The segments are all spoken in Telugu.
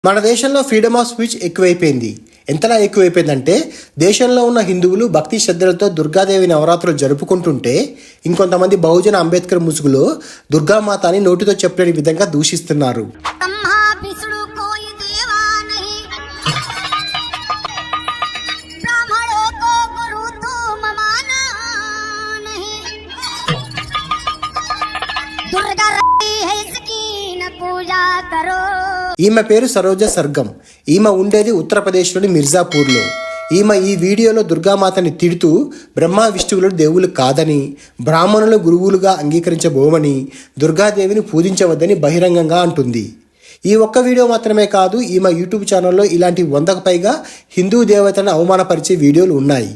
మన దేశంలో ఫ్రీడమ్ ఆఫ్ స్పీచ్ ఎక్కువైపోయింది. ఎంతలా ఎక్కువైపోయిందంటే దేశంలో ఉన్న హిందువులు భక్తి శ్రద్ధలతో దుర్గాదేవి నవరాత్రులు జరుపుకుంటుంటే ఇంకొంతమంది బహుజన అంబేద్కర్ ముసుగులో దుర్గామాతని నోటితో చెప్పలేని విధంగా దూషిస్తున్నారు. ఈమె పేరు సరోజ సర్గం. ఈమె ఉండేది ఉత్తరప్రదేశ్లోని మిర్జాపూర్లో. ఈమె ఈ వీడియోలో దుర్గామాతని తిడుతూ బ్రహ్మ విష్ణువులు దేవులు కాదని, బ్రాహ్మణులు గురువులుగా అంగీకరించబోమని, దుర్గాదేవిని పూజించవద్దని బహిరంగంగా అంటుంది. ఈ ఒక్క వీడియో మాత్రమే కాదు, ఈమె యూట్యూబ్ ఛానల్లో ఇలాంటి 100కు పైగా హిందూ దేవతలను అవమానపరిచే వీడియోలు ఉన్నాయి.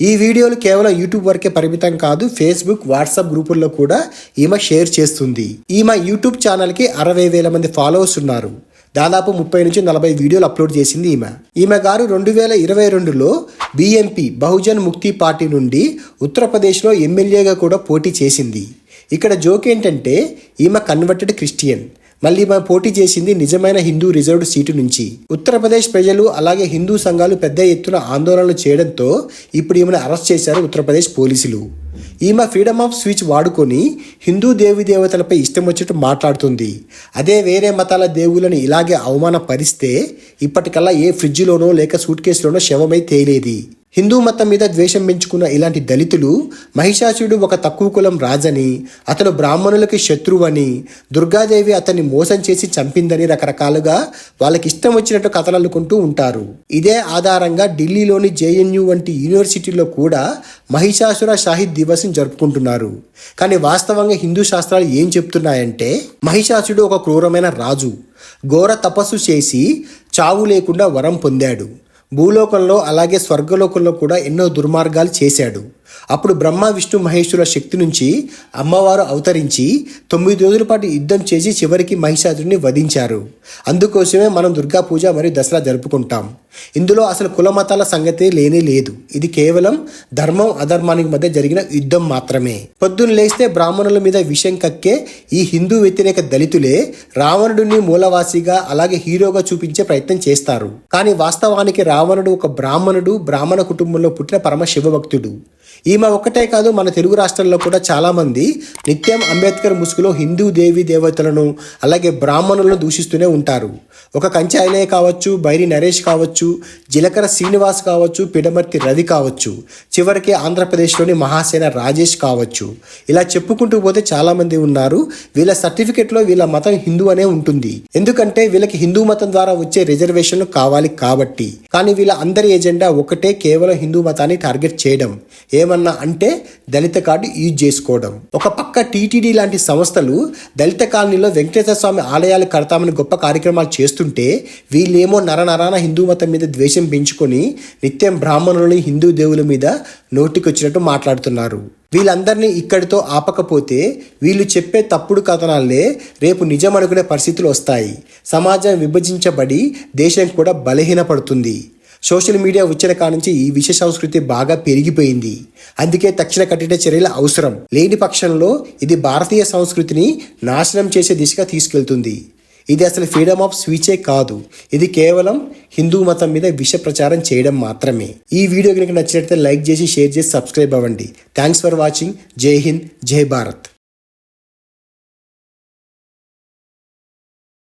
ఈ వీడియోలు కేవలం యూట్యూబ్ వరకే పరిమితం కాదు, ఫేస్బుక్, వాట్సాప్ గ్రూపుల్లో కూడా ఈమె షేర్ చేస్తుంది. ఈమె యూట్యూబ్ ఛానల్కి 60,000 మంది ఫాలోవర్స్ ఉన్నారు. దాదాపు 30 నుంచి 40 వీడియోలు అప్లోడ్ చేసింది ఈమె గారు 2022లో BMP బహుజన్ ముక్తి పార్టీ నుండి ఉత్తరప్రదేశ్లో ఎమ్మెల్యేగా కూడా పోటీ చేసింది. ఇక్కడ జోక్ ఏంటంటే ఈమె కన్వర్టెడ్ క్రిస్టియన్. మళ్ళీ ఈమె పోటీ చేసింది నిజమైన హిందూ రిజర్వ్డ్ సీటు నుంచి. ఉత్తరప్రదేశ్ ప్రజలు అలాగే హిందూ సంఘాలు పెద్ద ఎత్తున ఆందోళనలు చేయడంతో ఇప్పుడు ఈమెను అరెస్ట్ చేశారు ఉత్తరప్రదేశ్ పోలీసులు. ఈమె ఫ్రీడమ్ ఆఫ్ స్పీచ్ వాడుకొని హిందూ దేవి దేవతలపై ఇష్టం వచ్చినట్టు మాట్లాడుతుంది. అదే వేరే మతాల దేవుళ్ళని ఇలాగే అవమానపరిస్తే ఇప్పటికల్లా ఏ ఫ్రిడ్జ్లోనో లేక సూట్ కేసులోనో శవమై తేలేది. హిందూ మతం మీద ద్వేషం పెంచుకున్న ఇలాంటి దళితులు మహిషాసురుడు ఒక తక్కువ కులం రాజని, అతను బ్రాహ్మణులకి శత్రువని, దుర్గాదేవి అతన్ని మోసం చేసి చంపిందని రకరకాలుగా వాళ్ళకి ఇష్టం వచ్చినట్టు కథలు అల్లుకుంటూ ఉంటారు. ఇదే ఆధారంగా ఢిల్లీలోని JNU వంటి యూనివర్సిటీలో కూడా మహిషాసుర షాహిద్ దివస్ని జరుపుకుంటున్నారు. కానీ వాస్తవంగా హిందూ శాస్త్రాలు ఏం చెప్తున్నాయంటే మహిషాసురుడు ఒక క్రూరమైన రాజు. ఘోర తపస్సు చేసి చావు లేకుండా వరం పొందాడు. భూలోకంలో అలాగే స్వర్గలోకంలో కూడా ఎన్నో దుర్మార్గాలు చేశాడు. అప్పుడు బ్రహ్మ విష్ణు మహేశ్వరుల శక్తి నుంచి అమ్మవారు అవతరించి 9 రోజుల పాటు యుద్ధం చేసి చివరికి మహిషాసురుడిని వధించారు. అందుకోసమే మనం దుర్గా పూజ మరియు దసరా జరుపుకుంటాం. ఇందులో అసలు కుల మతాల సంగతే లేనే లేదు. ఇది కేవలం ధర్మం అధర్మానికి మధ్య జరిగిన యుద్ధం మాత్రమే. పొద్దున్న లేస్తే బ్రాహ్మణుల మీద విషం కక్కే ఈ హిందూ వ్యతిరేక దళితులే రావణుడిని మూలవాసిగా అలాగే హీరోగా చూపించే ప్రయత్నం చేస్తారు. కానీ వాస్తవానికి రావణుడు ఒక బ్రాహ్మణ కుటుంబంలో పుట్టిన పరమ శివభక్తుడు. ఈమె ఒక్కటే కాదు, మన తెలుగు రాష్ట్రాల్లో కూడా చాలామంది నిత్యం అంబేద్కర్ ముసుగులో హిందూ దేవి దేవతలను అలాగే బ్రాహ్మణులను దూషిస్తూనే ఉంటారు. ఒక కంచాయిలే కావచ్చు, బైరి నరేష్ కావచ్చు, జిలకర శ్రీనివాస్ కావచ్చు, పిడమర్తి రవి కావచ్చు, చివరికి ఆంధ్రప్రదేశ్లోని మహాసేన రాజేష్ కావచ్చు. ఇలా చెప్పుకుంటూ పోతే చాలామంది ఉన్నారు. వీళ్ళ సర్టిఫికెట్లో వీళ్ళ మతం హిందూ అనే ఉంటుంది. ఎందుకంటే వీళ్ళకి హిందూ మతం ద్వారా వచ్చే రిజర్వేషన్లు కావాలి కాబట్టి. కానీ వీళ్ళ అందరి ఎజెండా ఒకటే, కేవలం హిందూ మతాన్ని టార్గెట్ చేయడం. ఏమన్నా అంటే దళిత కార్డు యూజ్ చేసుకోవడం. ఒక పక్క TTD లాంటి సంస్థలు దళిత కాలనీలో వెంకటేశ్వర స్వామి ఆలయాలు కడతామని గొప్ప కార్యక్రమాలు చేస్తుంటే వీళ్ళేమో నరనరాన హిందూ మతం మీద ద్వేషం పెంచుకొని నిత్యం బ్రాహ్మణులని హిందూ దేవుల మీద నోటికొచ్చినట్టు మాట్లాడుతున్నారు. వీళ్ళందరినీ ఇక్కడితో ఆపకపోతే వీళ్ళు చెప్పే తప్పుడు కథనాలే రేపు నిజం అనుకునే పరిస్థితులు వస్తాయి. సమాజం విభజించబడి దేశం కూడా బలహీనపడుతుంది. సోషల్ మీడియా వచ్చిన కానుంచి ఈ విష సంస్కృతి బాగా పెరిగిపోయింది. అందుకే తక్షణ కఠిన చర్యలు అవసరం. లేని పక్షంలో ఇది భారతీయ సంస్కృతిని నాశనం చేసే దిశగా తీసుకెళ్తుంది. ఇది అసలు ఫ్రీడమ్ ఆఫ్ స్పీచే కాదు, ఇది కేవలం హిందూ మతం మీద విష ప్రచారం చేయడం మాత్రమే. ఈ వీడియో కనుక నచ్చినట్లయితే లైక్ చేసి, షేర్ చేసి, సబ్స్క్రైబ్ అవ్వండి. Thanks for watching. జై హింద్, జై భారత్.